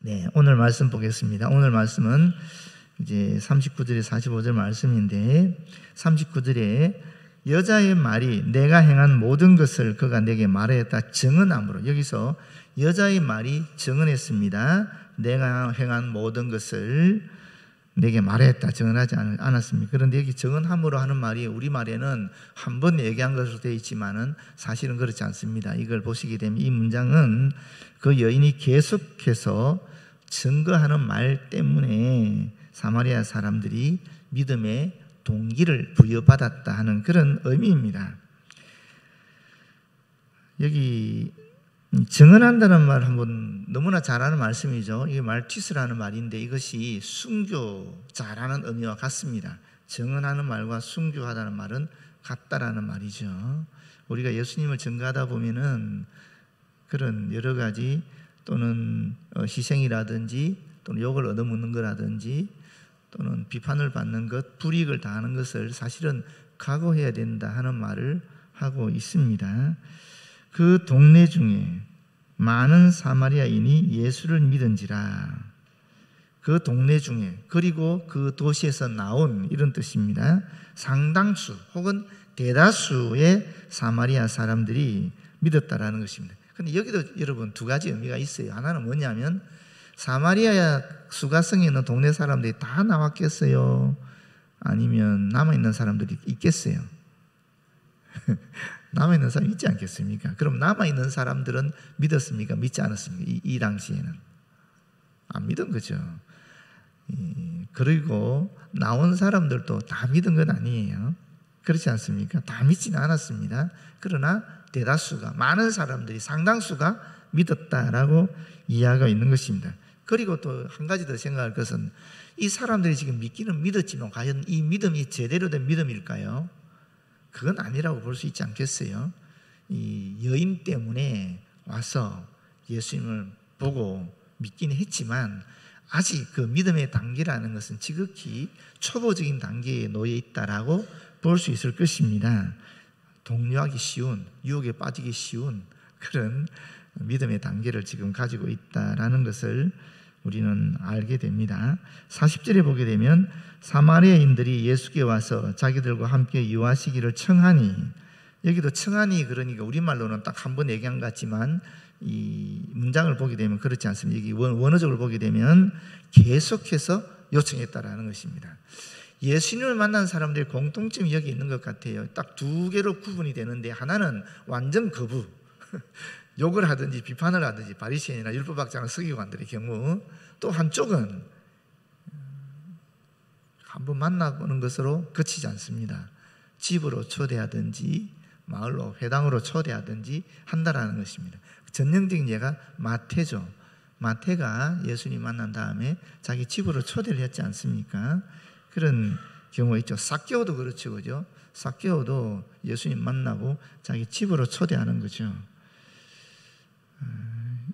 네, 오늘 말씀 보겠습니다. 오늘 말씀은 이제 39절에 45절 말씀인데 39절에 여자의 말이 내가 행한 모든 것을 그가 내게 말하였다 증언함으로, 여기서 여자의 말이 증언했습니다. 내가 행한 모든 것을 내게 말했다, 증언하지 않았습니까? 그런데 여기 증언함으로 하는 말이 우리말에는 한 번 얘기한 것으로 되어 있지만은 사실은 그렇지 않습니다. 이걸 보시게 되면 이 문장은 그 여인이 계속해서 증거하는 말 때문에 사마리아 사람들이 믿음의 동기를 부여받았다 하는 그런 의미입니다. 여기 증언한다는 말 한번 너무나 잘 아는 말씀이죠. 이게 말티스라는 말인데 이것이 순교자라는 의미와 같습니다. 증언하는 말과 순교하다는 말은 같다라는 말이죠. 우리가 예수님을 증거하다 보면은 그런 여러 가지 또는 희생이라든지 또는 욕을 얻어먹는 거라든지 또는 비판을 받는 것, 불이익을 당하는 것을 사실은 각오해야 된다 하는 말을 하고 있습니다. 그 동네 중에 많은 사마리아인이 예수를 믿은지라. 그 동네 중에, 그리고 그 도시에서 나온, 이런 뜻입니다. 상당수 혹은 대다수의 사마리아 사람들이 믿었다라는 것입니다. 그런데 여기도 여러분 두 가지 의미가 있어요. 하나는 뭐냐면 사마리아 수가성에 있는 동네 사람들이 다 나왔겠어요? 아니면 남아있는 사람들이 있겠어요? 남아있는 사람이 있지 않겠습니까? 그럼 남아있는 사람들은 믿었습니까? 믿지 않았습니까? 이 당시에는 안 믿은 거죠. 그리고 나온 사람들도 다 믿은 건 아니에요. 그렇지 않습니까? 다 믿지는 않았습니다. 그러나 대다수가, 많은 사람들이, 상당수가 믿었다라고 이야기가 있는 것입니다. 그리고 또 한 가지 더 생각할 것은 이 사람들이 지금 믿기는 믿었지만 과연 이 믿음이 제대로 된 믿음일까요? 그건 아니라고 볼 수 있지 않겠어요? 이 여인 때문에 와서 예수님을 보고 믿기는 했지만 아직 그 믿음의 단계라는 것은 지극히 초보적인 단계에 놓여 있다라고 볼 수 있을 것입니다. 동요하기 쉬운, 유혹에 빠지기 쉬운 그런 믿음의 단계를 지금 가지고 있다라는 것을 우리는 알게 됩니다. 40절에 보게 되면 사마리아인들이 예수께 와서 자기들과 함께 유하시기를 청하니, 여기도 청하니 그러니까 우리말로는 딱 한 번 얘기한 것 같지만 이 문장을 보게 되면 그렇지 않습니다. 여기 원어적으로 보게 되면 계속해서 요청했다라는 것입니다. 예수님을 만난 사람들의 공통점이 여기 있는 것 같아요. 딱 두 개로 구분이 되는데 하나는 완전 거부, 욕을 하든지 비판을 하든지 바리새인이나 율법학자나 서기관들의 경우, 또 한쪽은 한번 만나보는 것으로 그치지 않습니다. 집으로 초대하든지 마을로 회당으로 초대하든지 한다라는 것입니다. 전형적인 예가 마태죠. 마태가 예수님 만난 다음에 자기 집으로 초대를 했지 않습니까? 그런 경우가 있죠. 삭개오도 그렇죠, 그죠? 삭개오도 예수님 만나고 자기 집으로 초대하는 거죠.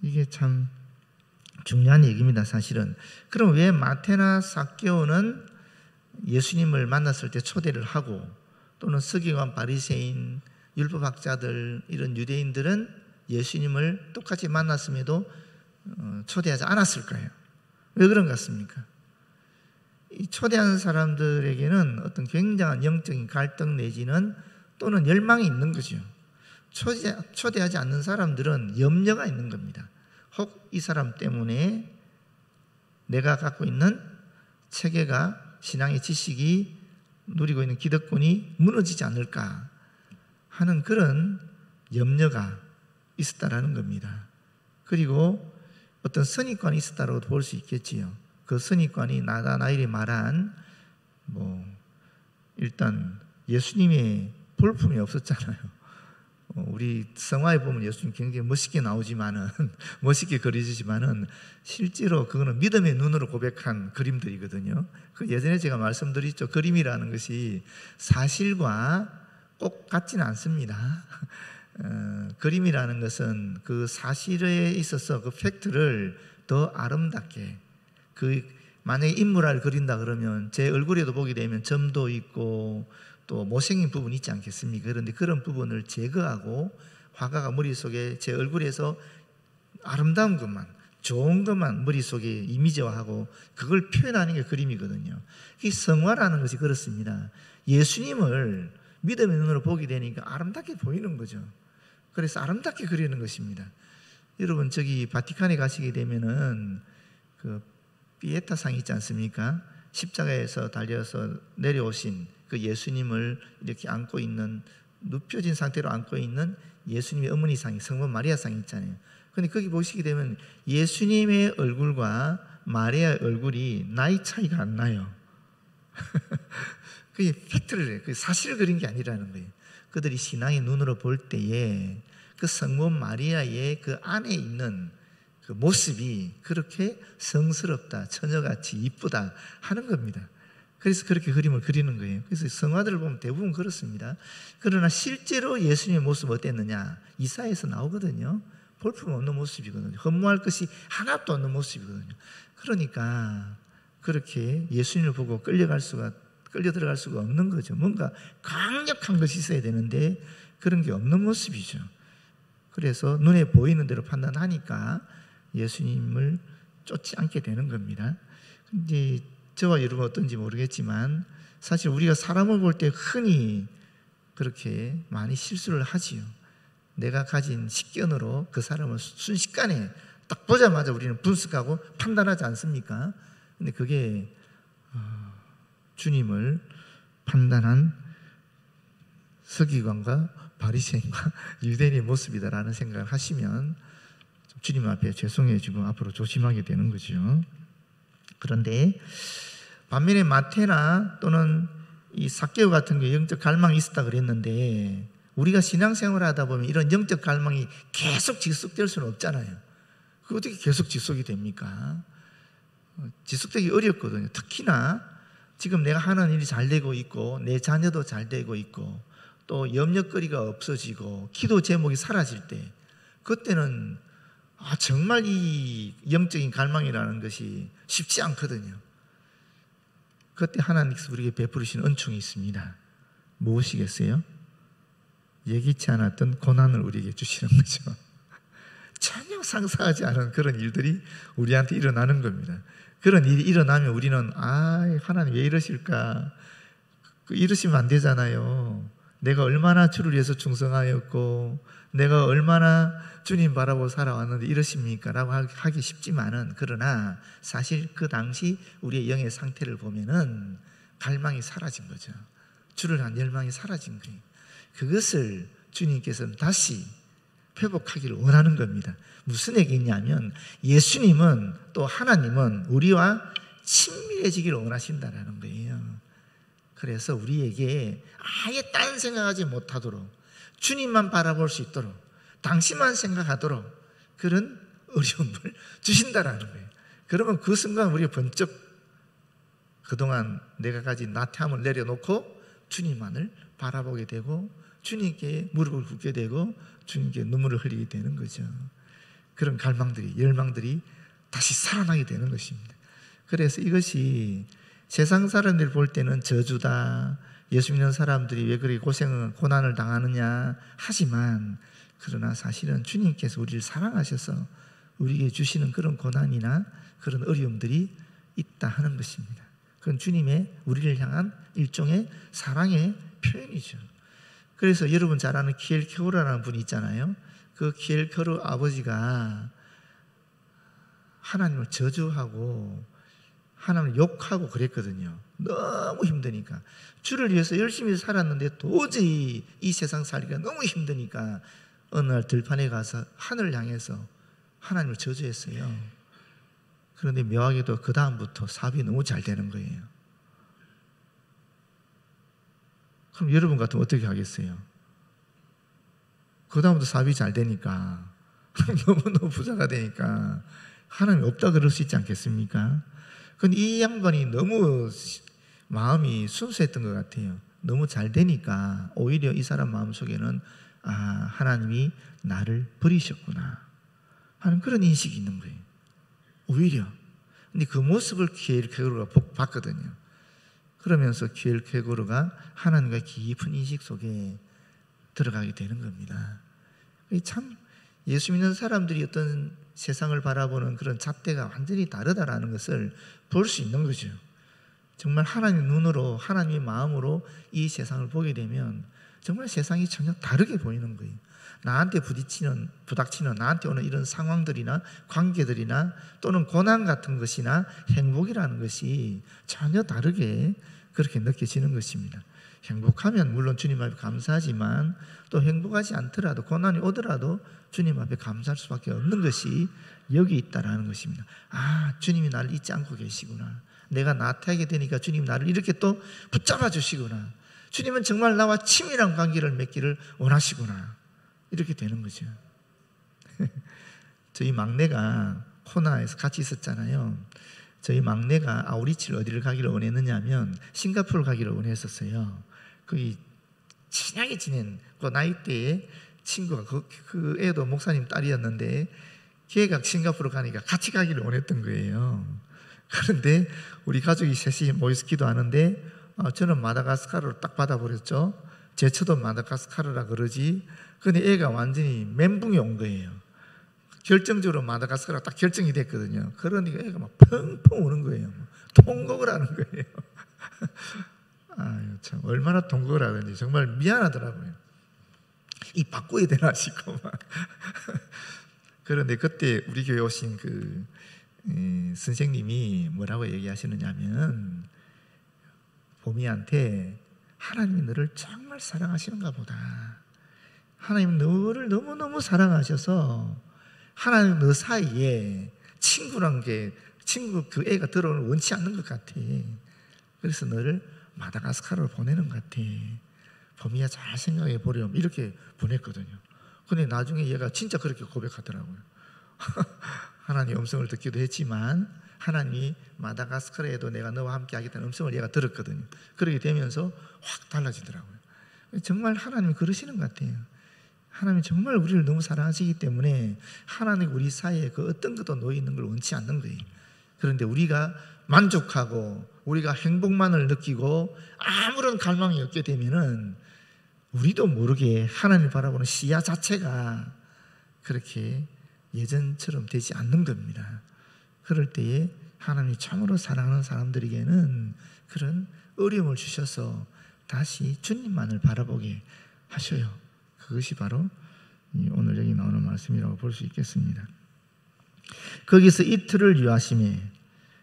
이게 참 중요한 얘기입니다, 사실은. 그럼 왜 마태나 삭개오는 예수님을 만났을 때 초대를 하고 또는 서기관, 바리새인, 율법학자들 이런 유대인들은 예수님을 똑같이 만났음에도 초대하지 않았을까요? 왜 그런 것 같습니까? 이 초대하는 사람들에게는 어떤 굉장한 영적인 갈등 내지는 또는 열망이 있는 거죠. 초대하지 않는 사람들은 염려가 있는 겁니다. 혹 이 사람 때문에 내가 갖고 있는 체계가, 신앙의 지식이, 누리고 있는 기득권이 무너지지 않을까 하는 그런 염려가 있었다라는 겁니다. 그리고 어떤 선입관이 있었다고 볼 수 있겠지요. 그 선입관이 나다나엘이 말한 일단 예수님의 볼품이 없었잖아요. 우리 성화에 보면 예수님 굉장히 멋있게 나오지만은 멋있게 그려지지만은 실제로 그거는 믿음의 눈으로 고백한 그림들이거든요. 그 예전에 제가 말씀드렸죠. 그림이라는 것이 사실과 꼭 같지는 않습니다. 그림이라는 것은 그 사실에 있어서 그 팩트를 더 아름답게, 만약에 인물화를 그린다 그러면 제 얼굴에도 보게 되면 점도 있고 또 못생긴 부분이 있지 않겠습니까? 그런데 그런 부분을 제거하고 화가가 머릿속에 제 얼굴에서 아름다운 것만, 좋은 것만 머릿속에 이미지화하고 그걸 표현하는 게 그림이거든요. 이 성화라는 것이 그렇습니다. 예수님을 믿음의 눈으로 보게 되니까 아름답게 보이는 거죠. 그래서 아름답게 그리는 것입니다. 여러분 저기 바티칸에 가시게 되면은 그 피에타상 있지 않습니까? 십자가에서 달려서 내려오신 그 예수님을 이렇게 안고 있는, 눕혀진 상태로 안고 있는 예수님의 어머니 상이, 성모 마리아 상이 있잖아요. 근데 거기 보시게 되면 예수님의 얼굴과 마리아의 얼굴이 나이 차이가 안 나요. 그게 팩트를, 그 사실을 그린 게 아니라는 거예요. 그들이 신앙의 눈으로 볼 때에 그 성모 마리아의 그 안에 있는 그 모습이 그렇게 성스럽다, 처녀같이 이쁘다 하는 겁니다. 그래서 그렇게 그림을 그리는 거예요. 그래서 성화들을 보면 대부분 그렇습니다. 그러나 실제로 예수님의 모습은 어땠느냐? 이사야에서 나오거든요. 볼품 없는 모습이거든요. 허무할 것이 하나도 없는 모습이거든요. 그러니까 그렇게 예수님을 보고 끌려 들어갈 수가 없는 거죠. 뭔가 강력한 것이 있어야 되는데 그런 게 없는 모습이죠. 그래서 눈에 보이는 대로 판단하니까 예수님을 쫓지 않게 되는 겁니다. 근데 저와 여러분 어떤지 모르겠지만 사실 우리가 사람을 볼 때 흔히 그렇게 많이 실수를 하지요. 내가 가진 식견으로 그 사람을 순식간에 딱 보자마자 우리는 분석하고 판단하지 않습니까? 근데 그게 주님을 판단한 서기관과 바리새인과 유대인의 모습이다라는 생각을 하시면 주님 앞에 죄송해지고 앞으로 조심하게 되는 거죠. 그런데 반면에 마태나 또는 이 삭개오 같은 게 영적 갈망이 있었다 그랬는데 우리가 신앙생활을 하다 보면 이런 영적 갈망이 계속 지속될 수는 없잖아요. 그게 어떻게 계속 지속이 됩니까? 지속되기 어렵거든요. 특히나 지금 내가 하는 일이 잘 되고 있고 내 자녀도 잘 되고 있고 또 염려거리가 없어지고 기도 제목이 사라질 때 그때는 정말 이 영적인 갈망이라는 것이 쉽지 않거든요. 그때 하나님께서 우리에게 베푸시는 은총이 있습니다. 무엇이겠어요? 예기치 않았던 고난을 우리에게 주시는 거죠. 전혀 상상하지 않은 그런 일들이 우리한테 일어나는 겁니다. 그런 일이 일어나면 우리는 하나님 왜 이러실까? 이러시면 안 되잖아요. 내가 얼마나 주를 위해서 충성하였고 내가 얼마나 주님 바라보고 살아왔는데 이러십니까? 라고 하기 쉽지만은 그러나 사실 그 당시 우리의 영의 상태를 보면은 갈망이 사라진 거죠. 주를 향한 열망이 사라진 거예요. 그것을 주님께서는 다시 회복하기를 원하는 겁니다. 무슨 얘기냐면 예수님은 또 하나님은 우리와 친밀해지기를 원하신다라는 거예요. 그래서 우리에게 아예 딴 생각하지 못하도록 주님만 바라볼 수 있도록 당신만 생각하도록 그런 어려움을 주신다라는 거예요. 그러면 그 순간 우리가 번쩍 그동안 내가 가진 나태함을 내려놓고 주님만을 바라보게 되고 주님께 무릎을 꿇게 되고 주님께 눈물을 흘리게 되는 거죠. 그런 갈망들이, 열망들이 다시 살아나게 되는 것입니다. 그래서 이것이 세상 사람들이 볼 때는 저주다, 예수 믿는 사람들이 왜 그렇게 고난을 당하느냐 하지만 그러나 사실은 주님께서 우리를 사랑하셔서 우리에게 주시는 그런 고난이나 그런 어려움들이 있다 하는 것입니다. 그건 주님의 우리를 향한 일종의 사랑의 표현이죠. 그래서 여러분 잘 아는 키엘케고르라는 분이 있잖아요. 그 키엘케고르 아버지가 하나님을 저주하고 하나님을 욕하고 그랬거든요. 너무 힘드니까. 주를 위해서 열심히 살았는데 도저히 이 세상 살기가 너무 힘드니까 어느 날 들판에 가서 하늘을 향해서 하나님을 저주했어요. 그런데 묘하게도 그 다음부터 사업이 너무 잘 되는 거예요. 그럼 여러분 같으면 어떻게 하겠어요? 그 다음부터 사업이 잘 되니까 너무너무 부자가 되니까 하나님이 없다 그럴 수 있지 않겠습니까? 근데 이 양반이 너무 마음이 순수했던 것 같아요. 너무 잘 되니까 오히려 이 사람 마음속에는 하나님이 나를 버리셨구나 하는 그런 인식이 있는 거예요. 오히려. 근데 그 모습을 키엘케고르가 봤거든요. 그러면서 키엘케고르가 하나님과 깊은 인식 속에 들어가게 되는 겁니다. 참 예수 믿는 사람들이 어떤 세상을 바라보는 그런 잣대가 완전히 다르다라는 것을 볼 수 있는 거죠. 정말 하나님의 눈으로, 하나님의 마음으로 이 세상을 보게 되면 정말 세상이 전혀 다르게 보이는 거예요. 나한테 부닥치는 나한테 오는 이런 상황들이나 관계들이나 또는 고난 같은 것이나 행복이라는 것이 전혀 다르게 그렇게 느껴지는 것입니다. 행복하면 물론 주님 앞에 감사하지만 또 행복하지 않더라도 고난이 오더라도 주님 앞에 감사할 수밖에 없는 것이 여기 있다라는 것입니다. 아, 주님이 나를 잊지 않고 계시구나. 내가 나태하게 되니까 주님이 나를 이렇게 또 붙잡아 주시구나. 주님은 정말 나와 친밀한 관계를 맺기를 원하시구나. 이렇게 되는 거죠. 저희 막내가 코나에서 같이 있었잖아요. 저희 막내가 아우리치를 어디를 가기를 원했느냐 하면 싱가포르를 가기를 원했었어요. 거기 친하게 지낸 그 나이대에 친구가 그 애도 목사님 딸이었는데 걔가 싱가포르 가니까 같이 가기를 원했던 거예요. 그런데 우리 가족이 셋이 모여서 기도하는데 저는 마다가스카르로 딱 받아버렸죠. 제쳐도 마다가스카르라 그러지. 근데 애가 완전히 멘붕이 온 거예요. 결정적으로 마다가스카르가 딱 결정이 됐거든요. 그러니까 애가 막 펑펑 우는 거예요. 통곡을 하는 거예요. 아유, 참 얼마나 통곡을 하든지 정말 미안하더라고요. 이 바꿔야 되나 싶고 막. 그런데 그때 우리 교회 오신 그 선생님이 뭐라고 얘기하시느냐면 보미한테 하나님이 너를 정말 사랑하시는가 보다. 하나님 너를 너무너무 사랑하셔서 하나님 너 사이에 친구란 게 친구 그 애가 들어오는 원치 않는 것 같아. 그래서 너를 마다가스카르로 보내는 것 같아. 범이야 잘 생각해 보렴. 이렇게 보냈거든요. 근데 나중에 얘가 진짜 그렇게 고백하더라고요. 하나님 음성을 듣기도 했지만 하나님이 마다가스카르에도 내가 너와 함께 하겠다는 음성을 얘가 들었거든요. 그렇게 되면서 확 달라지더라고요. 정말 하나님이 그러시는 것 같아요. 하나님이 정말 우리를 너무 사랑하시기 때문에 하나님 우리 사이에 그 어떤 것도 놓여 있는 걸 원치 않는 거예요. 그런데 우리가 만족하고 우리가 행복만을 느끼고 아무런 갈망이 없게 되면은 우리도 모르게 하나님을 바라보는 시야 자체가 그렇게 예전처럼 되지 않는 겁니다. 그럴 때에 하나님이 참으로 사랑하는 사람들에게는 그런 어려움을 주셔서 다시 주님만을 바라보게 하셔요. 그것이 바로 오늘 여기 나오는 말씀이라고 볼 수 있겠습니다. 거기서 이틀을 유하심에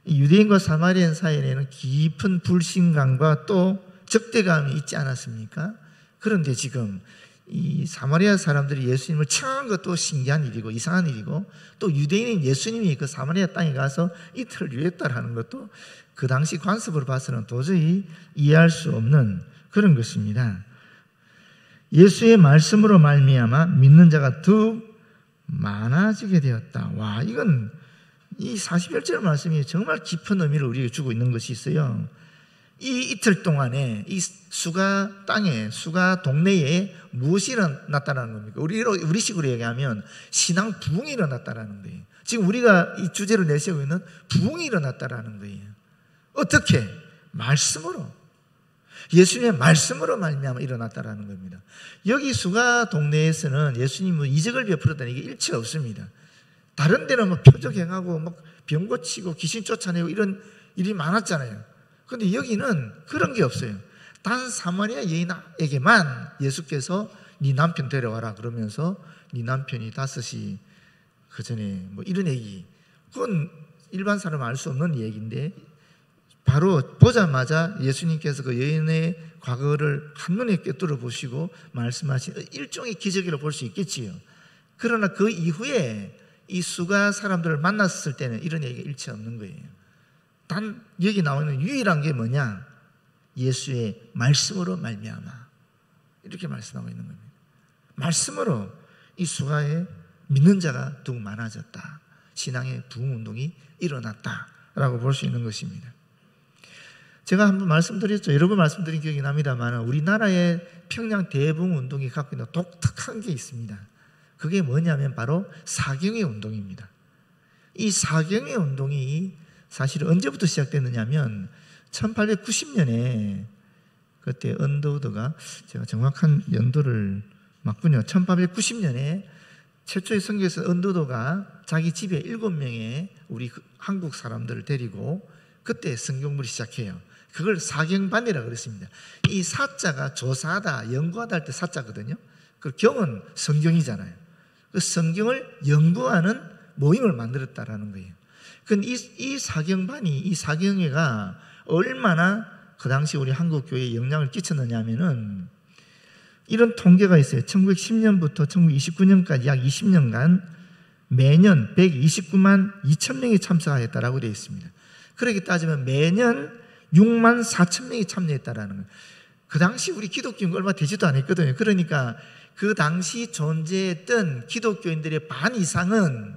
유대인과 사마리아인 사이에는 깊은 불신감과 또 적대감이 있지 않았습니까? 그런데 지금 이 사마리아 사람들이 예수님을 청한 것도 신기한 일이고 이상한 일이고 또 유대인인 예수님이 그 사마리아 땅에 가서 이틀을 유했다라는 것도 그 당시 관습으로 봐서는 도저히 이해할 수 없는 그런 것입니다. 예수의 말씀으로 말미암아 믿는 자가 더욱 많아지게 되었다. 와, 이건 이 41절 말씀이 정말 깊은 의미를 우리에게 주고 있는 것이 있어요. 이 이틀 동안에 이 수가 땅에, 수가 동네에 무엇이 일어났다는 겁니까? 우리식으로 얘기하면 신앙 부흥이 일어났다는 거예요. 지금 우리가 이 주제로 내세우고 있는 부흥이 일어났다는 거예요. 어떻게? 말씀으로. 예수님의 말씀으로 말미암아 일어났다는 겁니다. 여기 수가 동네에서는 예수님은 이적을 베풀었다는 이게 일체 없습니다. 다른 데는 뭐 표적 행하고 막 병 고치고 귀신 쫓아내고 이런 일이 많았잖아요. 그런데 여기는 그런 게 없어요. 단 사마리아 여인에게만 예수께서 네 남편 데려와라 그러면서 네 남편이 다섯이 그 전에 뭐 이런 얘기, 그건 일반 사람은 알 수 없는 얘기인데 바로 보자마자 예수님께서 그 여인의 과거를 한눈에 꿰뚫어 보시고 말씀하신 일종의 기적이라고 볼 수 있겠지요. 그러나 그 이후에 이 수가 사람들을 만났을 때는 이런 얘기가 일체 없는 거예요. 단 여기 나오는 유일한 게 뭐냐? 예수의 말씀으로 말미암아 이렇게 말씀하고 있는 겁니다. 말씀으로 이 수가에 믿는 자가 더욱 많아졌다. 신앙의 부흥운동이 일어났다라고 볼 수 있는 것입니다. 제가 한번 말씀드렸죠. 여러 번 말씀드린 기억이 납니다만 우리나라의 평양 대부흥운동이 갖고 있는 독특한 게 있습니다. 그게 뭐냐면 바로 사경의 운동입니다. 이 사경의 운동이 사실 언제부터 시작됐느냐면 1890년에 그때 언더우드가 제가 정확한 연도를 맞군요. 1890년에 최초의 선교에서 은도도가 자기 집에 7명의 우리 한국 사람들을 데리고 그때 성경부를 시작해요. 그걸 사경반이라고 그랬습니다. 이 사자가 조사하다, 연구하다 할 때 사자거든요. 그 경은 성경이잖아요. 그 성경을 연구하는 모임을 만들었다라는 거예요. 근데 이 사경반이, 이 사경회가 얼마나 그 당시 우리 한국 교회에 영향을 끼쳤느냐 하면은 이런 통계가 있어요. 1910년부터 1929년까지 약 20년간 매년 129만 2천 명이 참석하였다라고 되어 있습니다. 그렇게 따지면 매년 6만 4천 명이 참여했다라는 거예요. 그 당시 우리 기독교인가 얼마 되지도 않았거든요. 그러니까 그 당시 존재했던 기독교인들의 반 이상은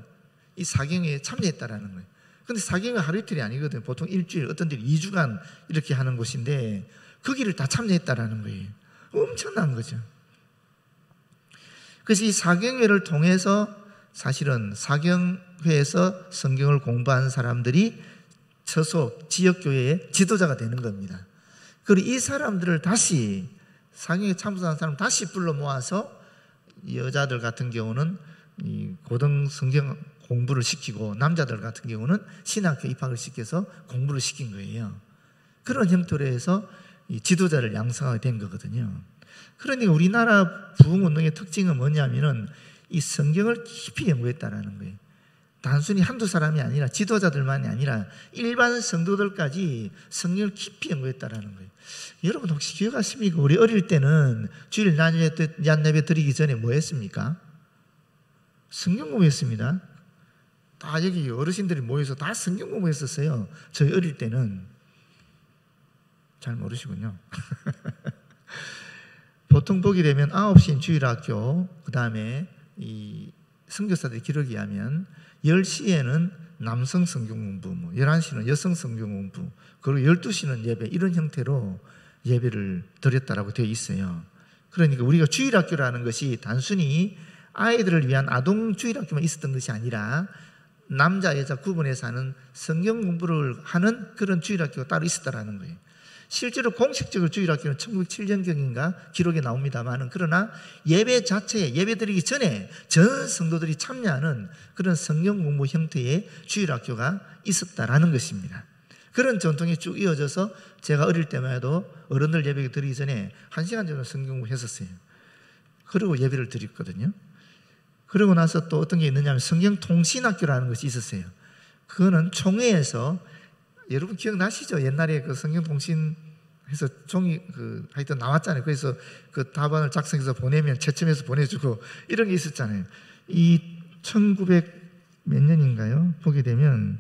이 사경회에 참여했다라는 거예요. 근데 사경회가 하루 이틀이 아니거든요. 보통 일주일, 어떤 데는 2주간 이렇게 하는 곳인데 거기를 다 참여했다라는 거예요. 엄청난 거죠. 그래서 이 사경회를 통해서 사실은 사경회에서 성경을 공부한 사람들이 처소 지역교회의 지도자가 되는 겁니다. 그리고 이 사람들을 다시 사경회에 참석한 사람 다시 불러 모아서 여자들 같은 경우는 이 고등 성경 공부를 시키고 남자들 같은 경우는 신학교 입학을 시켜서 공부를 시킨 거예요. 그런 형태로 해서 이 지도자를 양성하게 된 거거든요. 그러니까 우리나라 부흥운동의 특징은 뭐냐면은 이 성경을 깊이 연구했다라는 거예요. 단순히 한두 사람이 아니라 지도자들만이 아니라 일반 성도들까지 성경을 깊이 연구했다라는 거예요. 여러분 혹시 기억하십니까? 우리 어릴 때는 주일 낮 예배 드리기 전에 뭐 했습니까? 성경 공부했습니다. 다 여기 어르신들이 모여서 다 성경 공부했었어요. 저희 어릴 때는. 잘 모르시군요. 보통 보게 되면 9시인 주일학교, 그 다음에 이 선교사들의 기록에 하면 10시에는 남성 성경 공부, 11시는 여성 성경 공부, 그리고 12시는 예배, 이런 형태로 예배를 드렸다라고 되어 있어요. 그러니까 우리가 주일학교라는 것이 단순히 아이들을 위한 아동 주일학교만 있었던 것이 아니라 남자, 여자 구분해서 하는 성경 공부를 하는 그런 주일학교가 따로 있었다라는 거예요. 실제로 공식적으로 주일학교는 1907년경인가 기록에 나옵니다만, 그러나 예배 자체에 예배 드리기 전에 전 성도들이 참여하는 그런 성경 공부 형태의 주일학교가 있었다라는 것입니다. 그런 전통이 쭉 이어져서 제가 어릴 때만 해도 어른들 예배 드리기 전에 1시간 정도 성경 공부 했었어요. 그리고 예배를 드렸거든요. 그러고 나서 또 어떤 게 있느냐 하면 성경 통신학교라는 것이 있었어요. 그거는 총회에서, 여러분 기억나시죠? 옛날에 그 성경 통신해서 종이 하여튼 나왔잖아요. 그래서 그 답안을 작성해서 보내면 채점해서 보내주고 이런 게 있었잖아요. 이 1900 몇 년인가요? 보게 되면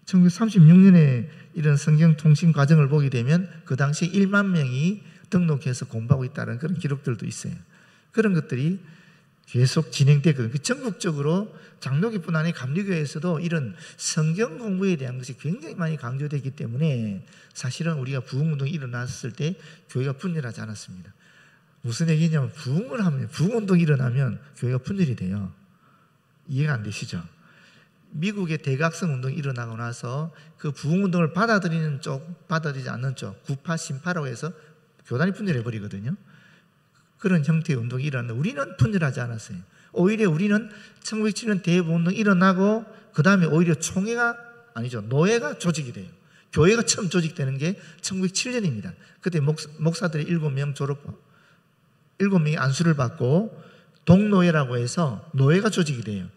1936년에 이런 성경 통신 과정을 보게 되면 그 당시 1만 명이 등록해서 공부하고 있다는 그런 기록들도 있어요. 그런 것들이 계속 진행되거든요. 전국적으로 장로교뿐 아니라 감리교회에서도 이런 성경 공부에 대한 것이 굉장히 많이 강조되기 때문에 사실은 우리가 부흥운동이 일어났을 때 교회가 분열하지 않았습니다. 무슨 얘기냐면 부흥운동이 일어나면 교회가 분열이 돼요. 이해가 안 되시죠? 미국의 대각성 운동이 일어나고 나서 그 부흥운동을 받아들이는 쪽, 받아들이지 않는 쪽, 구파, 신파라고 해서 교단이 분열해버리거든요. 그런 형태의 운동이 일어났는데 우리는 분열하지 않았어요. 오히려 우리는 1907년 대부흥운동이 일어나고 그 다음에 오히려 총회가 아니죠. 노예가 조직이 돼요. 교회가 처음 조직되는 게 1907년입니다. 그때 목사들이 7명이 안수를 받고 동노예라고 해서 노예가 조직이 돼요.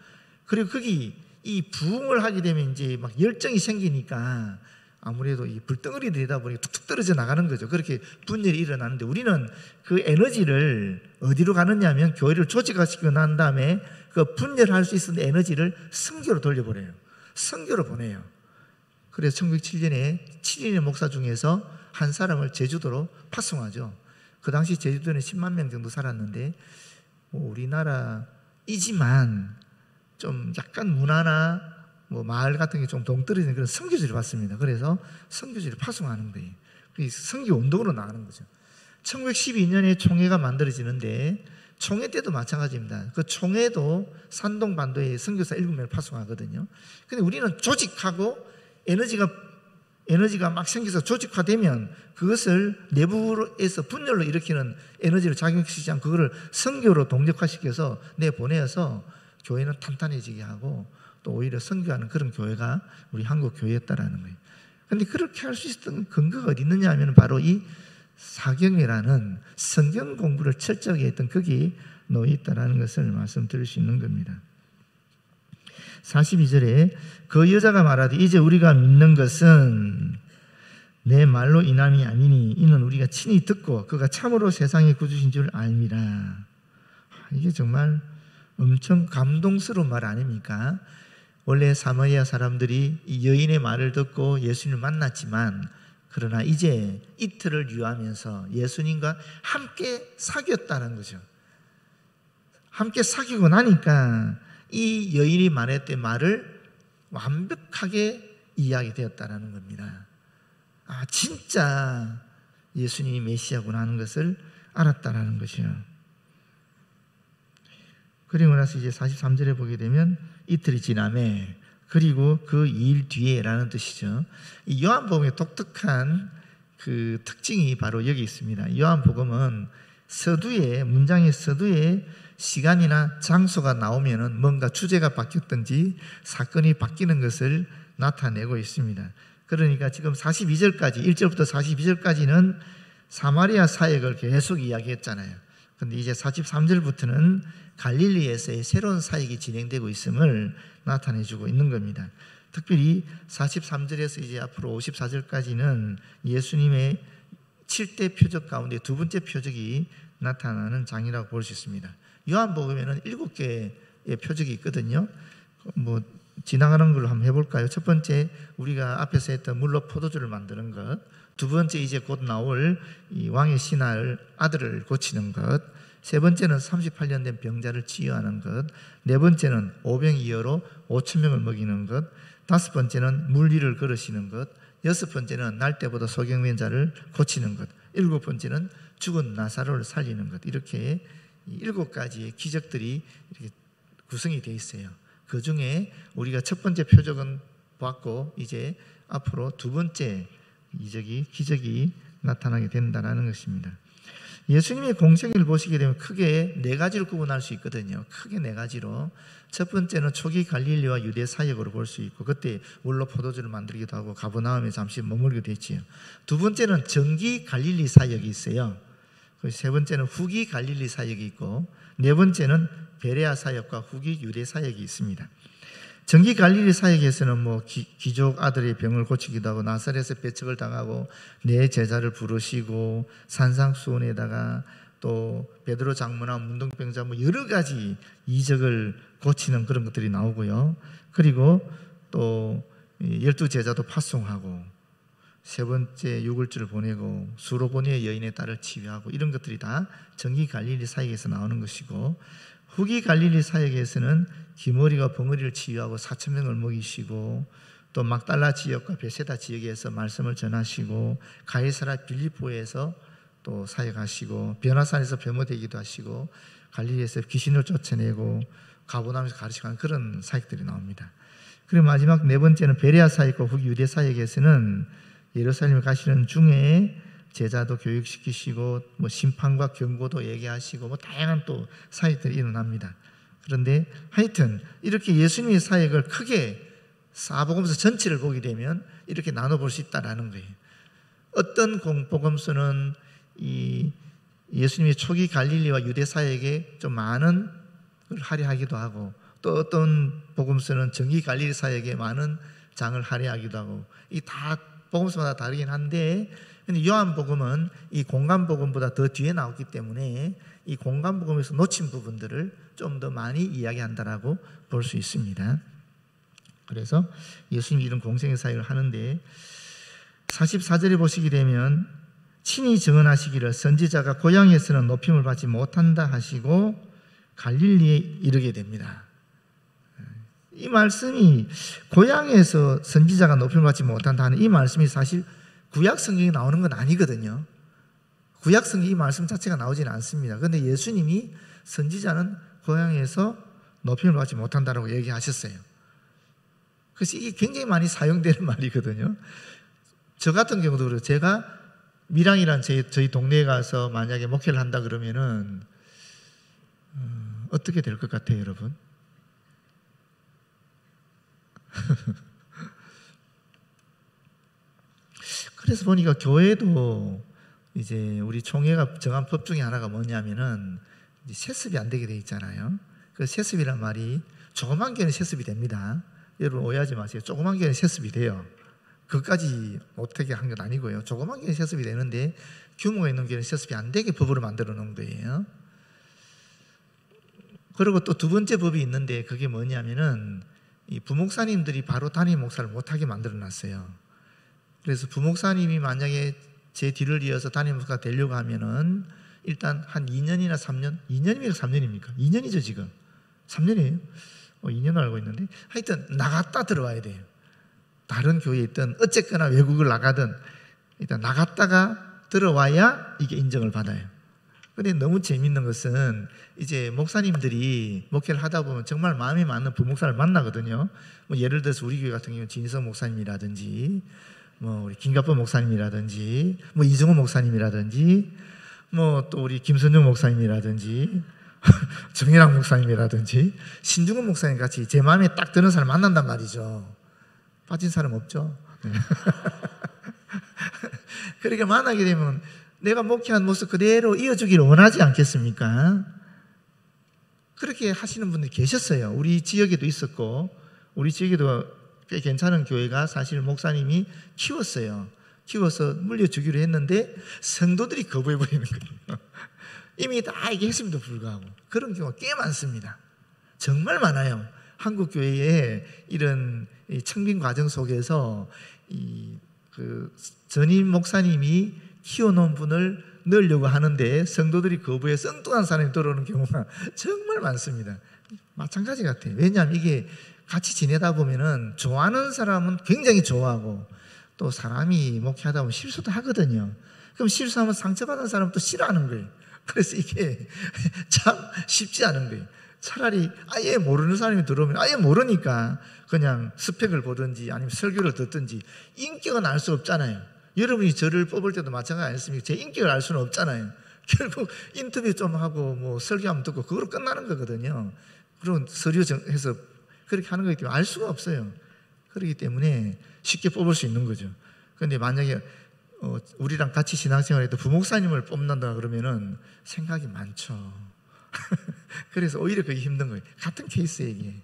그리고 거기 이 부흥을 하게 되면 이제 막 열정이 생기니까 아무래도 이 불덩어리 되다 보니 툭툭 떨어져 나가는 거죠. 그렇게 분열이 일어나는데 우리는 그 에너지를 어디로 가느냐 하면 교회를 조직화시키고 난 다음에 그 분열할 수 있는 에너지를 선교로 돌려보내요. 선교로 보내요. 그래서 1907년에 7인의 목사 중에서 한 사람을 제주도로 파송하죠. 그 당시 제주도는 10만 명 정도 살았는데 우리나라이지만 좀 약간 문화나 마을 같은 게 좀 동떨어지는 그런 선교지를 받습니다. 그래서 선교지를 파송하는 거예요. 선교 운동으로 나가는 거죠. 1912년에 총회가 만들어지는데 총회 때도 마찬가지입니다. 그 총회도 산동반도에 선교사 7명을 파송하거든요. 근데 우리는 조직하고 에너지가 에너지가 막 생겨서 조직화되면 그것을 내부에서 분열로 일으키는 에너지를 작용시키지 않고 그거를 선교로 동력화시켜서 내보내서 교회는 탄탄해지게 하고 또 오히려 선교하는 그런 교회가 우리 한국 교회였다라는 거예요. 그런데 그렇게 할 수 있었던 근거가 어디 있느냐 하면 바로 이 사경이라는 성경 공부를 철저하게 했던 거기에 놓여 있다라는 것을 말씀드릴 수 있는 겁니다. 42절에 그 여자가 말하되 이제 우리가 믿는 것은 내 말로 인함이 아니니 이는 우리가 친히 듣고 그가 참으로 세상의 구주신 줄 알미라. 이게 정말 엄청 감동스러운 말 아닙니까? 원래 사마리아 사람들이 이 여인의 말을 듣고 예수님을 만났지만 그러나 이제 이틀을 유하면서 예수님과 함께 사귀었다는 거죠. 함께 사귀고 나니까 이 여인이 말했던 말을 완벽하게 이해하게 되었다는 겁니다. 아, 진짜 예수님이 메시아구나 하는 것을 알았다라는 것이요. 그리고 나서 이제 43절에 보게 되면 이틀이 지나매 그리고 그 2일 뒤에라는 뜻이죠. 이 요한복음의 독특한 그 특징이 바로 여기 있습니다. 요한복음은 서두에 문장의 서두에 시간이나 장소가 나오면은 뭔가 주제가 바뀌었든지 사건이 바뀌는 것을 나타내고 있습니다. 그러니까 지금 42절까지 1절부터 42절까지는 사마리아 사역을 계속 이야기했잖아요. 그런데 이제 43절부터는 갈릴리에서의 새로운 사역이 진행되고 있음을 나타내주고 있는 겁니다. 특별히 43절에서 이제 앞으로 54절까지는 예수님의 7대 표적 가운데 두 번째 표적이 나타나는 장이라고 볼 수 있습니다. 요한복음에는 7개의 표적이 있거든요. 지나가는 걸로 한번 해볼까요? 첫 번째, 우리가 앞에서 했던 물로 포도주를 만드는 것. 두 번째, 이제 곧 나올 이 왕의 신하를 아들을 고치는 것. 세 번째는 38년 된 병자를 치유하는 것. 네 번째는 오병이어로 5,000명을 먹이는 것. 다섯 번째는 물 위를 걸으시는 것. 여섯 번째는 날 때보다 소경된 자를 고치는 것. 일곱 번째는 죽은 나사로를 살리는 것. 이렇게 7가지의 기적들이 이렇게 구성이 되어 있어요. 그 중에 우리가 첫 번째 표적은 봤고 이제 앞으로 두 번째 기적이 나타나게 된다는 것입니다. 예수님의 공생애를 보시게 되면 크게 4가지로 구분할 수 있거든요. 크게 4가지로. 첫 번째는 초기 갈릴리와 유대 사역으로 볼 수 있고 그때 물로 포도주를 만들기도 하고 가버나움에 잠시 머물기도 했지요. 두 번째는 정기 갈릴리 사역이 있어요. 세 번째는 후기 갈릴리 사역이 있고 네 번째는 베레아 사역과 후기 유대 사역이 있습니다. 정기 갈릴리 사역에서는 귀족 아들의 병을 고치기도 하고 나사렛에서 배척을 당하고 내 제자를 부르시고 산상수훈에다가 또 베드로 장모나 문둥병자 여러 가지 이적을 고치는 그런 것들이 나오고요. 그리고 또 12제자도 파송하고 세 번째 6일주를 보내고 수로보니의 여인의 딸을 치유하고 이런 것들이 다 정기 갈릴리 사역에서 나오는 것이고 후기 갈릴리 사역에서는 기머리가 벙어리를 치유하고 4,000명을 먹이시고 또 막달라 지역과 베세다 지역에서 말씀을 전하시고 가이사라 빌립보에서 또 사역하시고 변화산에서 변모되기도 하시고 갈릴리에서 귀신을 쫓아내고 가버나움에서 가르치고 하는 그런 사역들이 나옵니다. 그리고 마지막 네 번째는 베레아 사역과 후기 유대 사역에서는 예루살렘에 가시는 중에 제자도 교육시키시고 심판과 경고도 얘기하시고 다양한 또 사역들이 일어납니다. 그런데 하여튼 이렇게 예수님의 사역을 크게 사복음서 전체를 보게 되면 이렇게 나눠볼 수 있다라는 거예요. 어떤 복음서는 이 예수님의 초기 갈릴리와 유대 사역에 좀 많은 걸 할애하기도 하고 또 어떤 복음서는 정기 갈릴리 사역에 많은 장을 할애하기도 하고 이 다 복음서마다 다르긴 한데 근데 요한복음은 이 공간복음보다 더 뒤에 나왔기 때문에 이 공간복음에서 놓친 부분들을 좀 더 많이 이야기한다라고 볼 수 있습니다. 그래서 예수님이 이런 공생의 사역을 하는데 44절에 보시게 되면 친히 증언하시기를 선지자가 고향에서는 높임을 받지 못한다 하시고 갈릴리에 이르게 됩니다. 이 말씀이 고향에서 선지자가 높임을 받지 못한다는 이 말씀이 사실 구약 성경에 나오는 건 아니거든요. 구약 성경에 이 말씀 자체가 나오지는 않습니다. 그런데 예수님이 선지자는 고향에서 높임을 받지 못한다라고 얘기하셨어요. 그래서 이게 굉장히 많이 사용되는 말이거든요. 저 같은 경우도 그래요. 제가 밀양이란 저희 동네에 가서 만약에 목회를 한다 그러면은 어떻게 될 것 같아요, 여러분? 그래서 보니까 교회도 이제 우리 총회가 정한 법 중에 하나가 뭐냐면은 세습이 안 되게 돼 있잖아요. 그 세습이란 말이 조그만 교회는 세습이 됩니다. 여러분 오해하지 마세요. 조그만 교회는 세습이 돼요. 그것까지 못하게 한 건 아니고요. 조그만 교회는 세습이 되는데 규모가 있는 교회는 세습이 안 되게 법으로 만들어 놓은 거예요. 그리고 또 두 번째 법이 있는데 그게 뭐냐면은 이 부목사님들이 바로 담임 목사를 못하게 만들어 놨어요. 그래서 부목사님이 만약에 제 뒤를 이어서 담임 목사가 되려고 하면은 일단 한 2년이나 3년, 2년입니까 3년입니까? 2년이죠 지금. 3년이에요? 2년 알고 있는데 하여튼 나갔다 들어와야 돼요. 다른 교회에 있든 어쨌거나 외국을 나가든 일단 나갔다가 들어와야 이게 인정을 받아요. 근데 너무 재밌는 것은 이제 목사님들이 목회를 하다 보면 정말 마음에 맞는 부목사를 만나거든요. 뭐 예를 들어서 우리 교회 같은 경우는 진성 목사님이라든지 뭐 우리 김갑범 목사님이라든지 뭐 이정호 목사님이라든지 뭐 또 우리 김선영 목사님이라든지 정일학 목사님이라든지 신중훈 목사님 같이 제 마음에 딱 드는 사람 만난단 말이죠. 빠진 사람 없죠. 그렇게 만나게 되면 내가 목회한 모습 그대로 이어주기를 원하지 않겠습니까? 그렇게 하시는 분들이 계셨어요. 우리 지역에도 있었고 우리 지역에도 꽤 괜찮은 교회가 사실 목사님이 키웠어요. 키워서 물려주기로 했는데 성도들이 거부해버리는 거예요. 이미 다 얘기했음에도 불구하고 그런 경우가 꽤 많습니다. 정말 많아요. 한국 교회에 이런 청빙 과정 속에서 그 전임 목사님이 키워놓은 분을 넣으려고 하는데 성도들이 거부해 엉뚱한 사람이 들어오는 경우가 정말 많습니다. 마찬가지 같아요. 왜냐하면 이게 같이 지내다 보면은 좋아하는 사람은 굉장히 좋아하고 또 사람이 목회하다 보면 실수도 하거든요. 그럼 실수하면 상처받은 사람은 또 싫어하는 거예요. 그래서 이게 참 쉽지 않은 거예요. 차라리 아예 모르는 사람이 들어오면 아예 모르니까 그냥 스펙을 보든지 아니면 설교를 듣든지 인격은 알 수 없잖아요. 여러분이 저를 뽑을 때도 마찬가지 아니었습니까? 제 인격을 알 수는 없잖아요. 결국 인터뷰 좀 하고 뭐 설교 한번 듣고 그거로 끝나는 거거든요. 그런 서류해서 그렇게 하는 거기 때문에 알 수가 없어요. 그렇기 때문에 쉽게 뽑을 수 있는 거죠. 그런데 만약에 우리랑 같이 신앙생활해도 부목사님을 뽑는다 그러면은 생각이 많죠. 그래서 오히려 그게 힘든 거예요. 같은 케이스에게.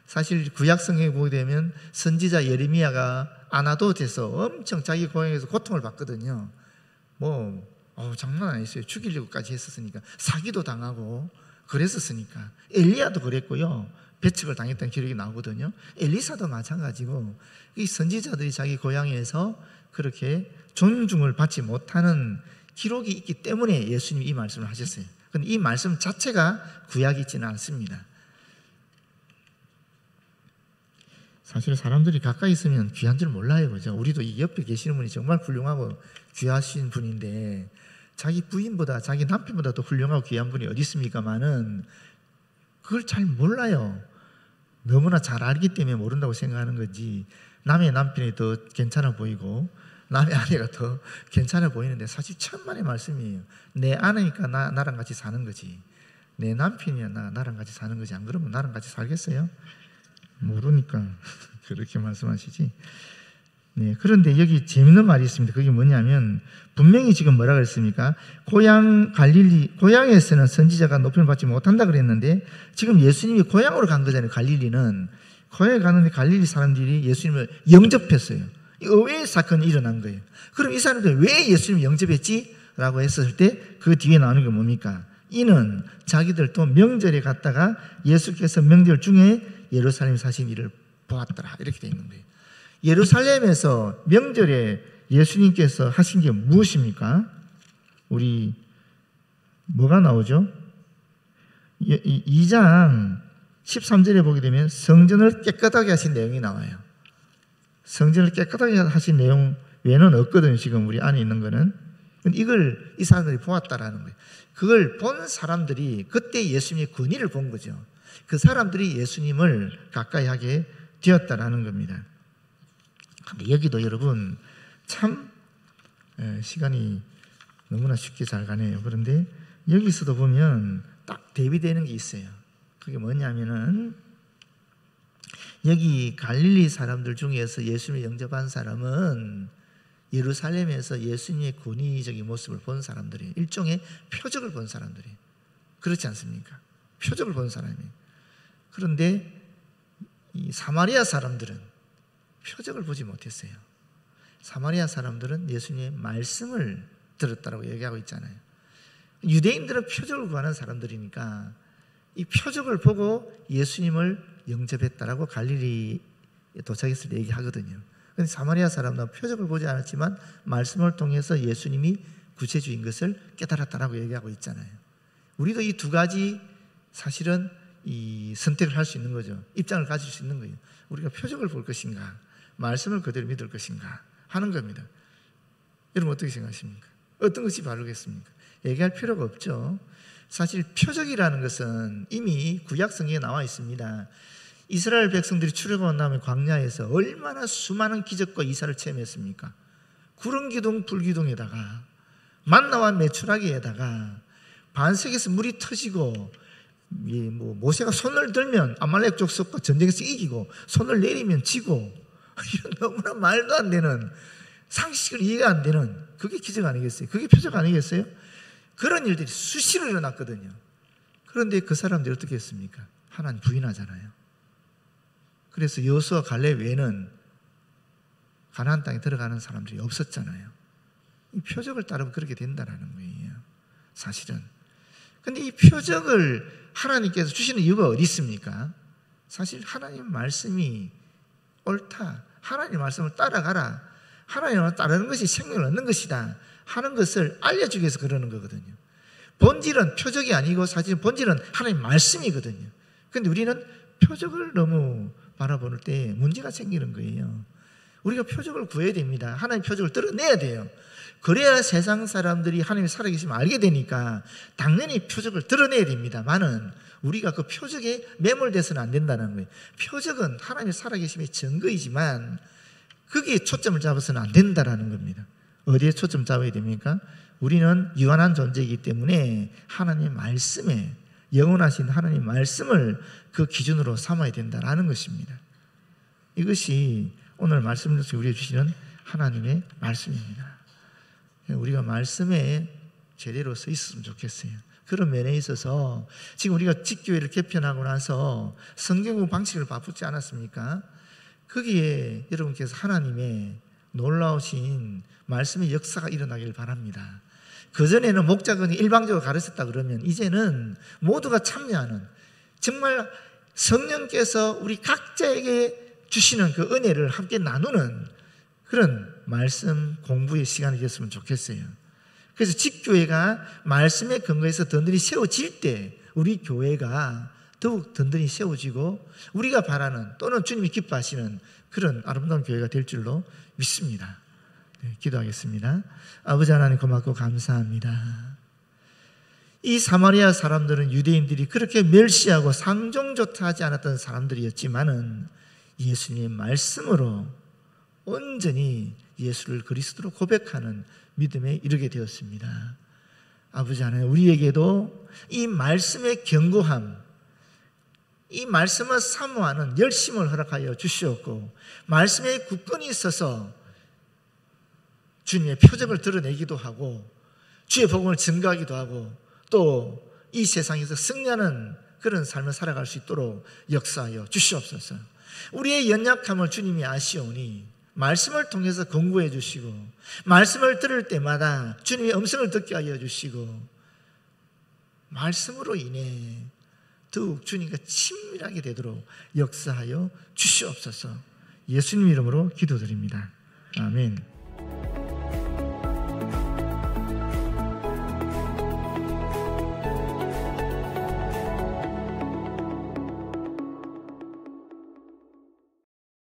사실 구약성경에 보게 되면 선지자 예레미야가 아나돗에서 엄청 자기 고향에서 고통을 받거든요. 장난 아니었어요. 죽이려고까지 했었으니까. 사기도 당하고 그랬었으니까. 엘리야도 그랬고요. 배척을 당했던 기록이 나오거든요. 엘리사도 마찬가지고 이 선지자들이 자기 고향에서 그렇게 존중을 받지 못하는 기록이 있기 때문에 예수님이 이 말씀을 하셨어요. 그런데 이 말씀 자체가 구약이 있지는 않습니다. 사실 사람들이 가까이 있으면 귀한 줄 몰라요. 그죠? 우리도 이 옆에 계시는 분이 정말 훌륭하고 귀하신 분인데 자기 부인보다 자기 남편보다 더 훌륭하고 귀한 분이 어디 있습니까마는 그걸 잘 몰라요. 너무나 잘 알기 때문에 모른다고 생각하는 거지. 남의 남편이 더 괜찮아 보이고 남의 아내가 더 괜찮아 보이는데 사실 천만의 말씀이에요. 내 아내니까 나랑 같이 사는 거지. 내 남편이야 나랑 같이 사는 거지. 안 그러면 나랑 같이 살겠어요? 모르니까 그렇게 말씀하시지. 네, 그런데 여기 재밌는 말이 있습니다. 그게 뭐냐면 분명히 지금 뭐라 그랬습니까? 고향에서는 선지자가 높임을 받지 못한다 그랬는데 지금 예수님이 고향으로 간 거잖아요. 갈릴리는 고향에 가는데 갈릴리 사람들이 예수님을 영접했어요. 의외의 사건이 일어난 거예요. 그럼 이 사람들이 왜 예수님을 영접했지? 라고 했을 때 그 뒤에 나오는 게 뭡니까? 이는 자기들도 명절에 갔다가 예수께서 명절 중에 예루살렘 사신 일을 보았더라. 이렇게 되어 있는 거예요. 예루살렘에서 명절에 예수님께서 하신 게 무엇입니까? 우리 뭐가 나오죠? 2장 13절에 보게 되면 성전을 깨끗하게 하신 내용이 나와요. 성전을 깨끗하게 하신 내용 외에는 없거든요. 지금 우리 안에 있는 거는. 이걸 이 사람들이 보았다라는 거예요. 그걸 본 사람들이 그때 예수님의 권위를 본 거죠. 그 사람들이 예수님을 가까이 하게 되었다라는 겁니다. 근데 여기도 여러분 참 시간이 너무나 쉽게 잘 가네요. 그런데 여기서도 보면 딱 대비되는 게 있어요. 그게 뭐냐면은 여기 갈릴리 사람들 중에서 예수님을 영접한 사람은 예루살렘에서 예수님의 권위적인 모습을 본 사람들이에요. 일종의 표적을 본 사람들이에요. 그렇지 않습니까? 표적을 본 사람이에요. 그런데 이 사마리아 사람들은 표적을 보지 못했어요. 사마리아 사람들은 예수님의 말씀을 들었다고 얘기하고 있잖아요. 유대인들은 표적을 구하는 사람들이니까 이 표적을 보고 예수님을 영접했다라고 갈릴리에 도착했을 때 얘기하거든요. 그런데 사마리아 사람들은 표적을 보지 않았지만 말씀을 통해서 예수님이 구세주인 것을 깨달았다라고 얘기하고 있잖아요. 우리도 이 두 가지 사실은 이 선택을 할 수 있는 거죠. 입장을 가질 수 있는 거예요. 우리가 표적을 볼 것인가, 말씀을 그대로 믿을 것인가 하는 겁니다. 여러분 어떻게 생각하십니까? 어떤 것이 바르겠습니까? 얘기할 필요가 없죠. 사실 표적이라는 것은 이미 구약 성경에 나와 있습니다. 이스라엘 백성들이 출애굽한 다음에 광야에서 얼마나 수많은 기적과 이사를 체험했습니까? 구름 기둥 불기둥에다가 만나와 메추라기에다가 반석에서 물이 터지고 모세가 손을 들면 아말렉 족속과 전쟁에서 이기고 손을 내리면 지고 이런 너무나 말도 안 되는 상식을 이해가 안 되는 그게 기적 아니겠어요? 그게 표적 아니겠어요? 그런 일들이 수시로 일어났거든요. 그런데 그 사람들이 어떻게 했습니까? 하나님 부인하잖아요. 그래서 여호수아 갈렙 외에는 가나안 땅에 들어가는 사람들이 없었잖아요. 이 표적을 따르면 그렇게 된다는 거예요. 사실은. 근데 이 표적을 하나님께서 주시는 이유가 어디 있습니까? 사실 하나님 말씀이 옳다. 하나님 말씀을 따라가라. 하나님을 따르는 것이 생명을 얻는 것이다 하는 것을 알려주기 위해서 그러는 거거든요. 본질은 표적이 아니고 사실 본질은 하나님 말씀이거든요. 그런데 우리는 표적을 너무 바라볼 때 문제가 생기는 거예요. 우리가 표적을 구해야 됩니다. 하나님 표적을 드러내야 돼요. 그래야 세상 사람들이 하나님이 살아계심을 알게 되니까 당연히 표적을 드러내야 됩니다만은 우리가 그 표적에 매몰돼서는 안 된다는 거예요. 표적은 하나님이 살아계심의 증거이지만 거기에 초점을 잡아서는 안 된다는 겁니다. 어디에 초점 잡아야 됩니까? 우리는 유한한 존재이기 때문에 하나님의 말씀에 영원하신 하나님의 말씀을 그 기준으로 삼아야 된다는 것입니다. 이것이 오늘 말씀을 우리에게 주시는 하나님의 말씀입니다. 우리가 말씀에 제대로 서 있었으면 좋겠어요. 그런 면에 있어서 지금 우리가 직교회를 개편하고 나서 성경공 방식을 바꾸지 않았습니까? 거기에 여러분께서 하나님의 놀라우신 말씀의 역사가 일어나길 바랍니다. 그전에는 목자건이 일방적으로 가르쳤다 그러면 이제는 모두가 참여하는 정말 성령께서 우리 각자에게 주시는 그 은혜를 함께 나누는 그런 말씀 공부의 시간이 됐으면 좋겠어요. 그래서 집교회가 말씀에 근거해서 든든히 세워질 때 우리 교회가 더욱 든든히 세워지고 우리가 바라는 또는 주님이 기뻐하시는 그런 아름다운 교회가 될 줄로 믿습니다. 네, 기도하겠습니다. 아버지 하나님 고맙고 감사합니다. 이 사마리아 사람들은 유대인들이 그렇게 멸시하고 상종조차 하지 않았던 사람들이었지만은 예수님의 말씀으로 온전히 예수를 그리스도로 고백하는 믿음에 이르게 되었습니다. 아버지 하나님, 우리에게도 이 말씀의 견고함, 이 말씀을 사모하는 열심을 허락하여 주시옵고 말씀에 굳건히 있어서 주님의 표적을 드러내기도 하고 주의 복음을 증거하기도 하고 또 이 세상에서 승리하는 그런 삶을 살아갈 수 있도록 역사하여 주시옵소서. 우리의 연약함을 주님이 아시오니 말씀을 통해서 공부해 주시고 말씀을 들을 때마다 주님의 음성을 듣게 하여 주시고 말씀으로 인해 더욱 주님과 친밀하게 되도록 역사하여 주시옵소서. 예수님 이름으로 기도드립니다. 아멘.